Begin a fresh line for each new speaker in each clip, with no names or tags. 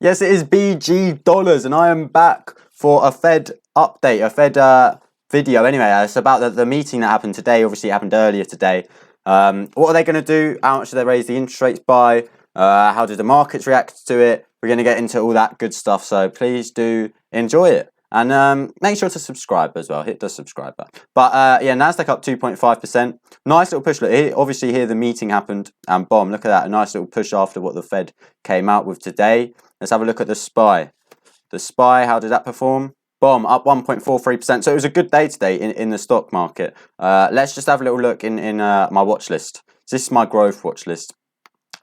Yes, it is BG dollars, and I am back for a Fed update, a Fed video. Anyway, it's about the meeting that happened today. Obviously, it happened earlier today. What are they going to do? How much do they raise the interest rates by? How did the markets react to it? We're going to get into all that good stuff, so please do enjoy it. And make sure to subscribe as well. Hit the subscribe button. But yeah, Nasdaq up 2.5%. Nice little push. Look, obviously here the meeting happened, and bomb. Look at that, a nice little push after what the Fed came out with today. Let's have a look at the SPY. The SPY, how did that perform? Bomb, up 1.43%. So it was a good day today in the stock market. Let's just have a little look in my watch list. So this is my growth watch list.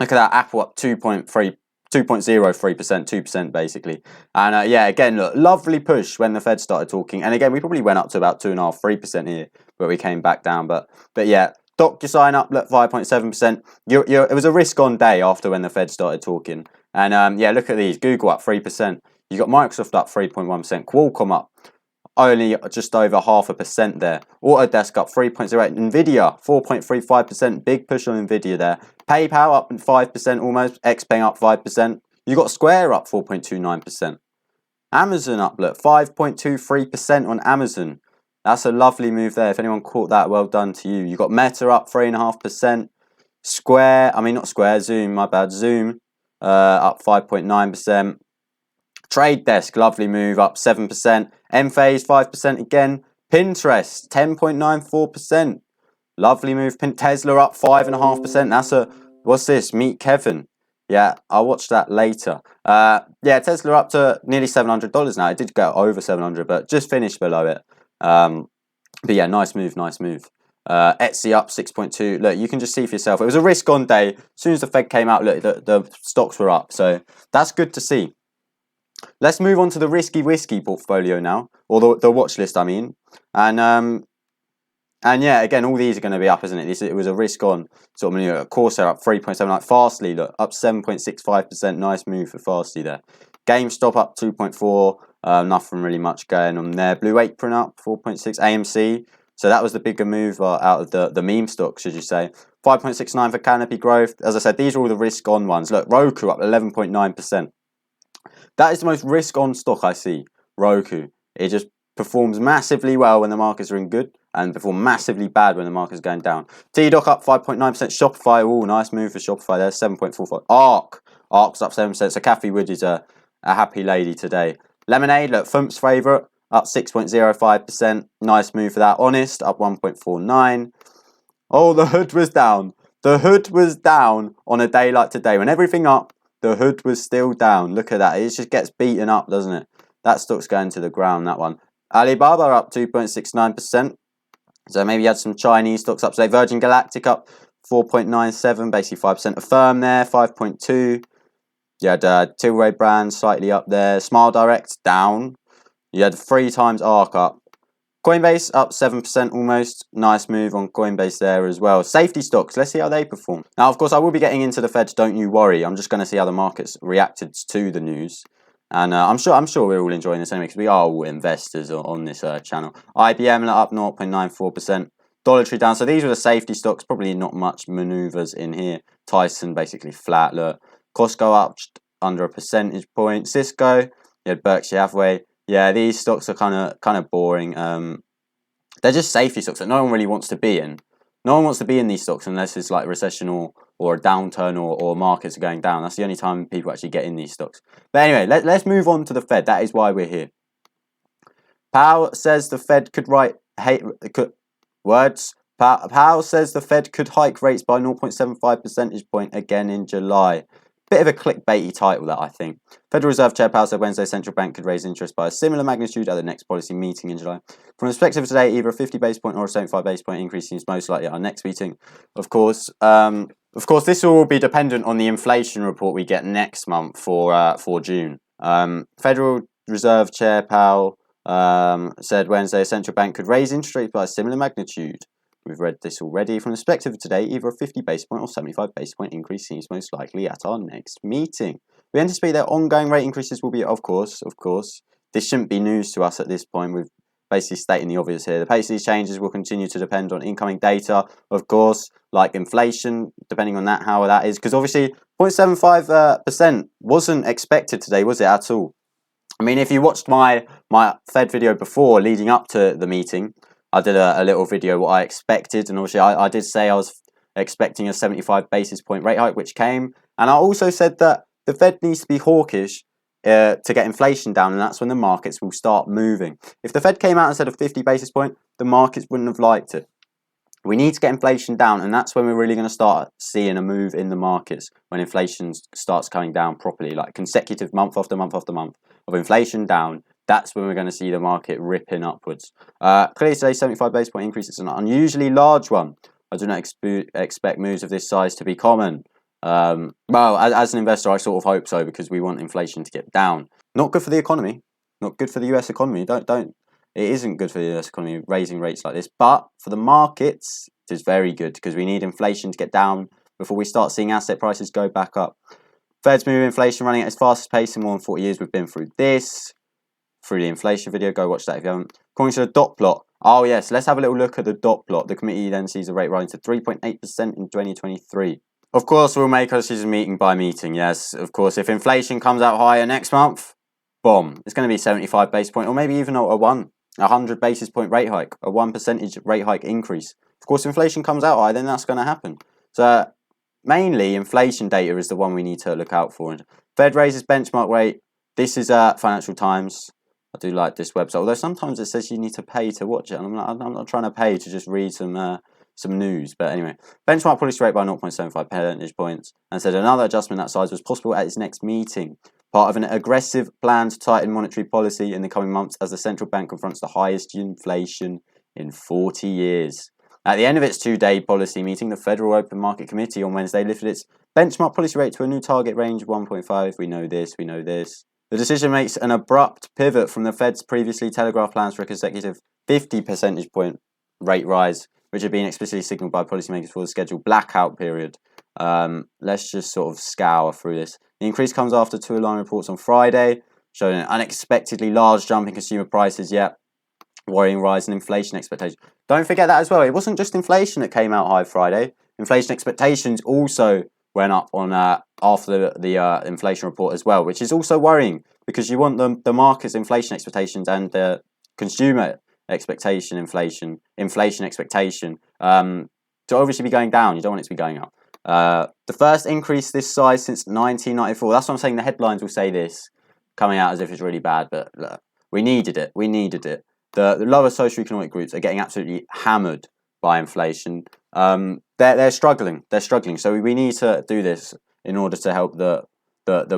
Look at that, Apple up 2.03%, 2% basically. And yeah, again, look, lovely push when the Fed started talking. And again, we probably went up to about 2.5%, 3% here, but we came back down. But yeah, DocuSign up, look, 5.7%. It was a risk-on day after when the Fed started talking. And yeah, look at these. Google up 3%. You got Microsoft up 3.1%. Qualcomm up only just over 0.5% there. Autodesk up 3.08%. Nvidia 4.35%. Big push on Nvidia there. PayPal up 5% almost. XPeng up 5%. You got Square up 4.29%. Amazon up, look, 5.23% on Amazon. That's a lovely move there. If anyone caught that, well done to you. You got Meta up 3.5%. Zoom, my bad. Zoom up 5.9%. Trade Desk, lovely move, up 7%. Enphase, 5% again. Pinterest, 10.94%. Lovely move. Tesla up 5.5%. That's what's this? Meet Kevin. Yeah, I'll watch that later. Yeah, Tesla up to nearly $700 now. It did go over 700, but just finished below it. But yeah, nice move. Etsy up 6.2. Look, you can just see for yourself. It was a risk-on day. As soon as the Fed came out, look, the stocks were up. So that's good to see. Let's move on to the risky whiskey portfolio now, or the watch list, I mean. And yeah, again, all these are going to be up, isn't it? It was a risk-on sort of maneuver. Corsair up 3.7, like Fastly, look, up 7.65%. Nice move for Fastly there. GameStop up 2.4. Nothing really much going on there. Blue Apron up 4.6. AMC. So that was the bigger move out of the meme stocks, should you say. 5.69 for Canopy Growth. As I said, these are all the risk-on ones. Look, Roku up 11.9%. That is the most risk-on stock I see, Roku. It just performs massively well when the markets are in good and perform massively bad when the market's going down. TDoc up 5.9%. Shopify, oh, nice move for Shopify there, 7.45%. Ark's up 7%. So Kathy Wood is a happy lady today. Lemonade, look, FOMC's favourite, up 6.05%. Nice move for that. Honest, up 1.49%. Oh, the hood was down. The hood was down on a day like today. When everything up, the hood was still down. Look at that. It just gets beaten up, doesn't it? That stock's going to the ground, that one. Alibaba up 2.69%. So maybe you had some Chinese stocks up today. Virgin Galactic up 4.97%, basically 5%. Affirm there, 5.2%. You had Tilray Brands slightly up there. Smile Direct down. You had 3 times ARK up. Coinbase up 7% almost. Nice move on Coinbase there as well. Safety stocks, let's see how they perform. Now, of course, I will be getting into the Fed, don't you worry. I'm just going to see how the markets reacted to the news. And I'm sure we're all enjoying this anyway, because we are all investors on this channel. IBM up 0.94%. Dollar Tree down. So these were the safety stocks. Probably not much maneuvers in here. Tyson basically flat. Look, Costco up under a percentage point. Cisco, you had Berkshire Hathaway. Yeah, these stocks are kind of boring. They're just safety stocks that no one really wants to be in. No one wants to be in these stocks unless it's like recession or a downturn or markets are going down. That's the only time people actually get in these stocks. But anyway, let's move on to the Fed. That is why we're here. Powell says the Fed could Powell says the Fed could hike rates by 0.75 percentage point again in July. Bit of a clickbaity title, that, I think. Federal Reserve Chair Powell said Wednesday central bank could raise interest by a similar magnitude at the next policy meeting in July. From the perspective of today, either a 50 basis point or a 75 basis point increase seems most likely at our next meeting. Of course, this will be dependent on the inflation report we get next month for June. Federal Reserve Chair Powell said Wednesday a central bank could raise interest rates by a similar magnitude. We've read this already. From the perspective of today, either a 50 basis point or 75 basis point increase seems most likely at our next meeting. We anticipate that ongoing rate increases will be, of course. This shouldn't be news to us at this point. We've basically stating the obvious here. The pace of these changes will continue to depend on incoming data, of course, like inflation, depending on how that is. Because obviously, 0.75% wasn't expected today, was it, at all? I mean, if you watched my Fed video before, leading up to the meeting, I did a little video what I expected, and obviously I did say I was expecting a 75 basis point rate hike, which came, and I also said that the Fed needs to be hawkish to get inflation down, and that's when the markets will start moving. If the Fed came out and said a 50 basis point, the markets wouldn't have liked it. We need to get inflation down, and that's when we're really going to start seeing a move in the markets, when inflation starts coming down properly, like consecutive month after month after month of inflation down. That's when we're going to see the market ripping upwards. Clearly today, 75 basis point increase is an unusually large one. I do not expect moves of this size to be common. Well, as an investor, I sort of hope so, because we want inflation to get down. Not good for the economy. Not good for the US economy. It isn't good for the US economy raising rates like this. But for the markets, it is very good, because we need inflation to get down before we start seeing asset prices go back up. Fed's moving inflation running at its fastest pace in more than 40 years. We've been through this, through the inflation video. Go watch that if you haven't. According to the dot plot. Oh yes, let's have a little look at the dot plot. The committee then sees the rate rising to 3.8% in 2023. Of course, we'll make our decision meeting by meeting. Yes, of course, if inflation comes out higher next month, boom, it's going to be 75 basis point, or maybe even a 100 basis point rate hike, a 1% rate hike increase. Of course, inflation comes out high, then that's going to happen. So mainly, inflation data is the one we need to look out for. Fed raises benchmark rate. This is Financial Times. I do like this website, although sometimes it says you need to pay to watch it, and I'm not trying to pay to just read some news. But anyway, benchmark policy rate by 0.75 percentage points, and said another adjustment that size was possible at its next meeting, part of an aggressive plan to tighten monetary policy in the coming months as the central bank confronts the highest inflation in 40 years. At the end of its two-day policy meeting, the Federal Open Market Committee on Wednesday lifted its benchmark policy rate to a new target range of 1.5. We know this. The decision makes an abrupt pivot from the Fed's previously telegraphed plans for a consecutive 50 percentage point rate rise, which had been explicitly signalled by policymakers for the scheduled blackout period. Let's just sort of scour through this. The increase comes after two alarm reports on Friday, showing an unexpectedly large jump in consumer prices, yet worrying rise in inflation expectations. Don't forget that as well. It wasn't just inflation that came out high Friday. Inflation expectations also went up on after the inflation report as well, which is also worrying, because you want the market's inflation expectations and the consumer expectation inflation expectation to obviously be going down. You don't want it to be going up. The first increase this size since 1994. That's what I'm saying. The headlines will say this, coming out as if it's really bad, but look, we needed it. The lower socioeconomic groups are getting absolutely hammered by inflation. They're struggling. So we need to do this in order to help the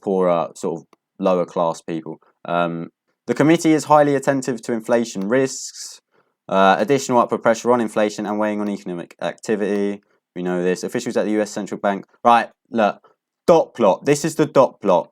poorer, sort of lower class people. The committee is highly attentive to inflation risks, additional upward pressure on inflation, and weighing on economic activity. We know this. Officials at the US Central Bank. Right, look, dot plot. This is the dot plot.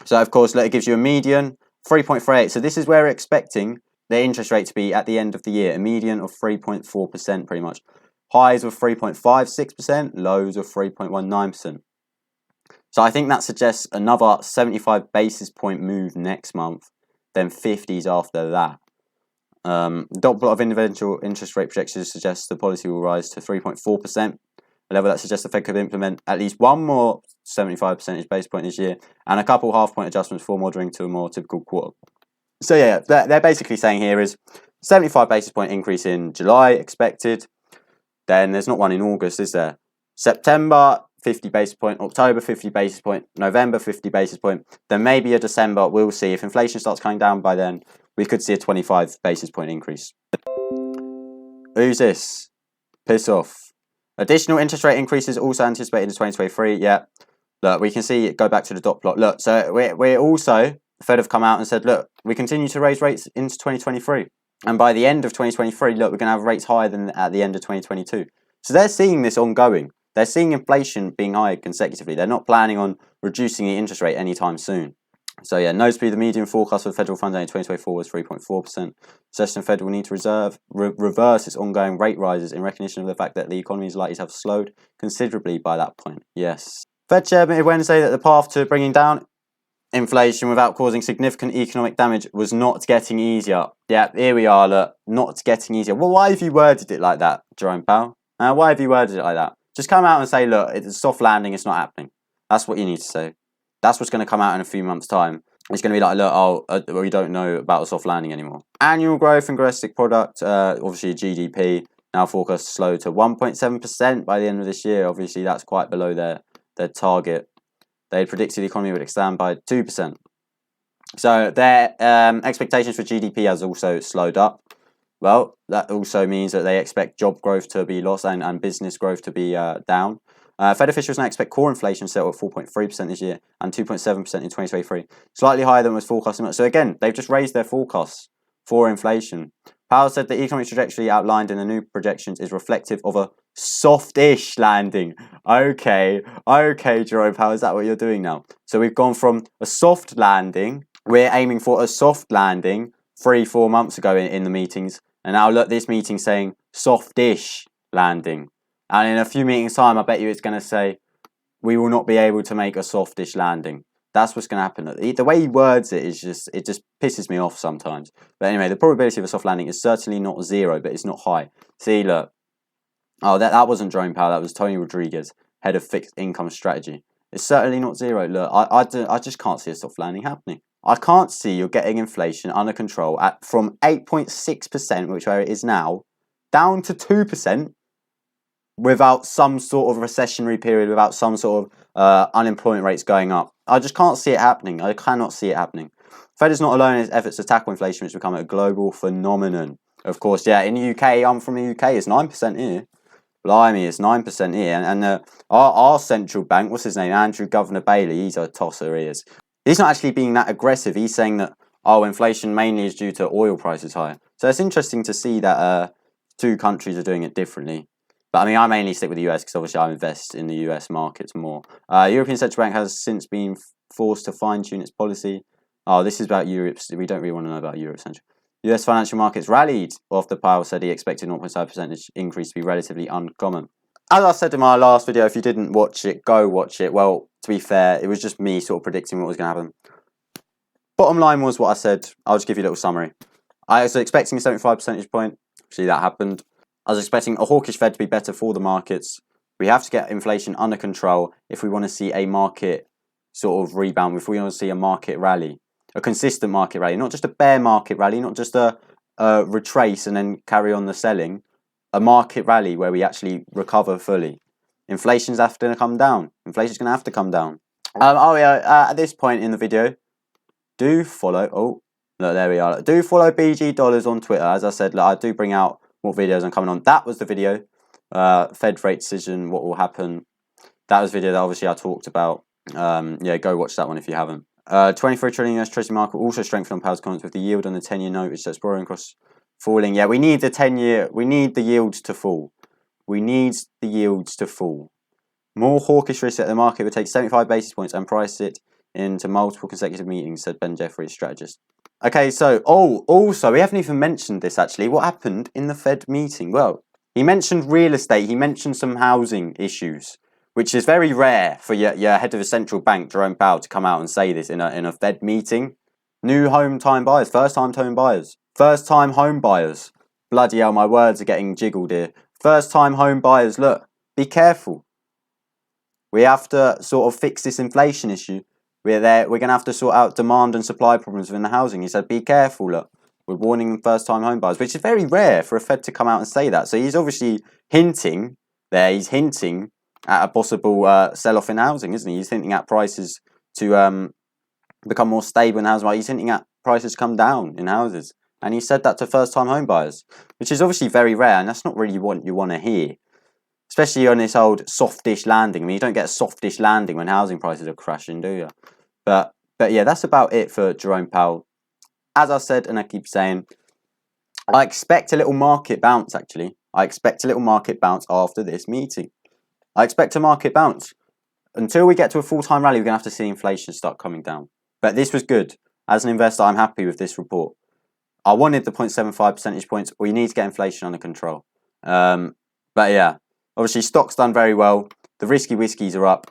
So, of course, look, it gives you a median, 3.38. So this is where we're expecting the interest rate to be at the end of the year. A median of 3.4% pretty much. Highs of 3.56%, lows of 3.19%. So I think that suggests another 75 basis point move next month, then 50s after that. Dot plot of individual interest rate projections suggests the policy will rise to 3.4%, a level that suggests the Fed could implement at least one more 75 percentage base point this year, and a couple half-point adjustments for moderate to a more typical quarter. So yeah, they're basically saying here is 75 basis point increase in July expected. Then there's not one in August, is there? September, 50 basis point. October, 50 basis point. November, 50 basis point. Then maybe a December, we'll see. If inflation starts coming down by then, we could see a 25 basis point increase. Who's this? Piss off. Additional interest rate increases also anticipated in 2023. Yeah. Look, we can see it go back to the dot plot. Look, so we're also, the Fed have come out and said, look, we continue to raise rates into 2023. And by the end of 2023, look, we're going to have rates higher than at the end of 2022. So they're seeing this ongoing. They're seeing inflation being higher consecutively. They're not planning on reducing the interest rate anytime soon. So yeah, notably the median forecast for the federal funds rate in 2024 was 3.4%. Suggesting the Fed will need to reverse its ongoing rate rises in recognition of the fact that the economy is likely to have slowed considerably by that point. Yes. Fed Chair admitted Wednesday that the path to bringing down inflation without causing significant economic damage was not getting easier. Yeah, here we are, look, not getting easier. Well, why have you worded it like that, Jerome Powell? Why have you worded it like that? Just come out and say, look, it's a soft landing, it's not happening. That's what you need to say. That's what's going to come out in a few months' time. It's going to be like, look, we don't know about a soft landing anymore. Annual growth in domestic product, obviously GDP, now forecast to slow to 1.7% by the end of this year. Obviously, that's quite below their target. They predicted the economy would expand by 2%. So their expectations for GDP has also slowed up. Well, that also means that they expect job growth to be lost and business growth to be down. Fed officials now expect core inflation to settle at 4.3% this year and 2.7% in 2023, slightly higher than was forecasted. So again, they've just raised their forecasts for inflation. Powell said the economic trajectory outlined in the new projections is reflective of a soft-ish landing. Okay, Jerome Powell, is that what you're doing now? So we've gone from a soft landing, we're aiming for a soft landing 3-4 months ago in the meetings, and now look, this meeting saying soft-ish landing. And in a few meetings' time, I bet you it's going to say, we will not be able to make a softish landing. That's what's going to happen. The way he words it just pisses me off sometimes. But anyway, the probability of a soft landing is certainly not 0, but it's not high. See, look. Oh, that wasn't Jerome Powell. That was Tony Rodriguez, head of fixed income strategy. It's certainly not 0. Look, I just can't see a soft landing happening. I can't see you're getting inflation under control from 8.6%, which where it is now, down to 2%. Without some sort of recessionary period, without some sort of unemployment rates going up. I just can't see it happening. I cannot see it happening. Fed is not alone in its efforts to tackle inflation, which has become a global phenomenon. Of course, yeah, in the UK, I'm from the UK, it's 9% here. Blimey, it's 9% here. And our central bank, what's his name? Andrew Governor Bailey, he's a tosser, he is. He's not actually being that aggressive. He's saying that, inflation mainly is due to oil prices higher. So it's interesting to see that two countries are doing it differently. But I mean, I mainly stick with the US because obviously I invest in the US markets more. European Central Bank has since been forced to fine-tune its policy. Oh, this is about Europe. We don't really want to know about Europe Central. US financial markets rallied after Powell said he expected 0.5% increase to be relatively uncommon. As I said in my last video, if you didn't watch it, go watch it. Well, to be fair, it was just me sort of predicting what was going to happen. Bottom line was what I said. I'll just give you a little summary. I was expecting a 75 percentage point. See, that happened. I was expecting a hawkish Fed to be better for the markets. We have to get inflation under control if we want to see a market sort of rebound, if we want to see a market rally, a consistent market rally, not just a bear market rally, not just a retrace and then carry on the selling, a market rally where we actually recover fully. Inflation's have to come down. Inflation's going to have to come down. At this point in the video, do follow. Oh, look, there we are. Do follow BG Dollars on Twitter. As I said, look, I do bring out what videos I'm coming on. That was the video. Fed rate decision, what will happen. That was the video that obviously I talked about. Yeah, go watch that one if you haven't. 23 trillion US Treasury market also strengthened on Powell's comments with the yield on the 10-year note, which says borrowing costs falling. Yeah, we need the 10-year. We need the yields to fall. We need the yields to fall. More hawkish risk at the market would take 75 basis points and price it into multiple consecutive meetings, said Ben Jeffries, strategist. Okay, so, also, we haven't even mentioned this actually. What happened in the Fed meeting? Well, he mentioned real estate. He mentioned some housing issues, which is very rare for your head of a central bank, Jerome Powell, to come out and say this in a Fed meeting. New home-time buyers, first-time home buyers. First-time home buyers. Bloody hell, my words are getting jiggled here. First-time home buyers, look, be careful. We have to sort of fix this inflation issue. We're going to have to sort out demand and supply problems within the housing. He said, be careful, look. We're warning first-time home buyers, which is very rare for a Fed to come out and say that. So he's obviously hinting there. He's hinting at a possible sell-off in housing, isn't he? He's hinting at prices to become more stable in housing. He's hinting at prices to come down in houses. And he said that to first-time home buyers, which is obviously very rare. And that's not really what you want to hear, especially on this old softish landing. I mean, you don't get a softish landing when housing prices are crashing, do you? But yeah, that's about it for Jerome Powell. As I said, and I keep saying, I expect a little market bounce, actually. I expect a little market bounce after this meeting. I expect a market bounce. Until we get to a full-time rally, we're going to have to see inflation start coming down. But this was good. As an investor, I'm happy with this report. I wanted the 0.75 percentage points. We need to get inflation under control. But yeah, obviously, stock's done very well. The risky whiskies are up.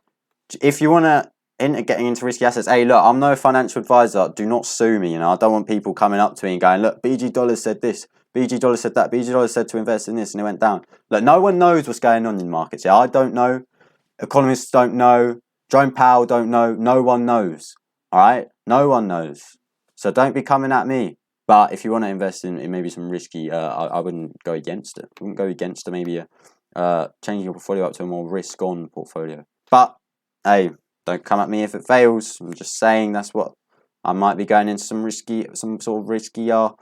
If you want to getting into risky assets, hey, look, I'm no financial advisor. Do not sue me. I don't want people coming up to me and going, look, BG Dollars said this, BG Dollars said that, BG Dollars said to invest in this and it went down. Look, no one knows what's going on in markets. Yeah, I don't know. Economists don't know. Jerome Powell don't know. No one knows. All right, no one knows. So don't be coming at me. But if you want to invest in maybe some risky, I wouldn't go against it. I wouldn't go against it. Maybe changing your portfolio up to a more risk-on portfolio. But hey, don't come at me if it fails. I'm just saying that's what I might be going into some sort of riskier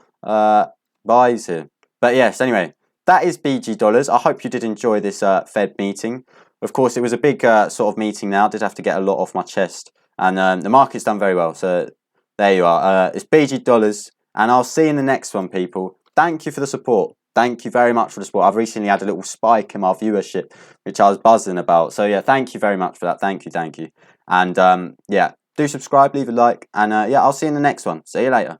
buys here. But yes, anyway, that is BG dollars. I hope you did enjoy this Fed meeting. Of course, it was a big sort of meeting now. I did have to get a lot off my chest. And the market's done very well. So there you are. It's BG dollars. And I'll see you in the next one, people. Thank you for the support. Thank you very much for the support. I've recently had a little spike in my viewership, which I was buzzing about. So yeah, thank you very much for that. Thank you. And yeah, do subscribe, leave a like. And yeah, I'll see you in the next one. See you later.